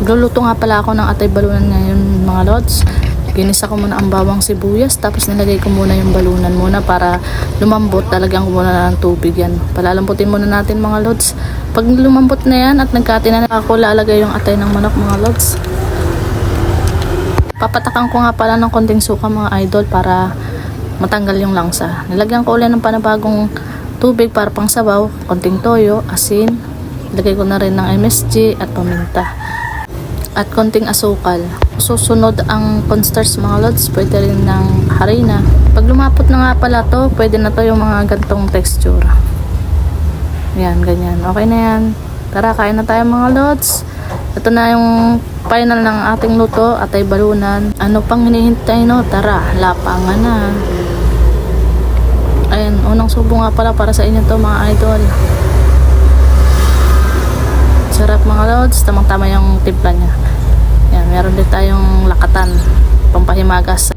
Gluluto nga pala ako ng atay balunan ngayon mga lods. Ginisa ko muna ang bawang sibuyas, tapos nilagay ko muna yung balunan muna para lumambot. Talagyan ko muna ng tubig yan. Palalambutin muna natin mga lods. Pag lumambot na yan at nagkati na, ako lalagay yung atay ng manok mga lods. Papatakan ko nga pala ng konting suka mga idol para matanggal yung langsa. Nilagyan ko ulit ng panibagong tubig para pang sabaw, konting toyo, asin. Lagay ko na rin ng MSG at paminta. At konting asukal. Susunod ang cornstarch mga lods, pwede rin ng harina. Pag lumapot na nga pala to, pwede na to yung mga gantong texture. Yan, ganyan. Okay na yan. Tara, kain na tayo mga lods. Ito na yung final ng ating luto, atay balunan. Ano pang hinihintay no? Tara, lapangan na. Ayan, unang subo nga pala para sa inyo to mga idol. Sarap mga lods, tamang tama yung timpla niya. Yan, meron din tayong lakatan, pampahimagas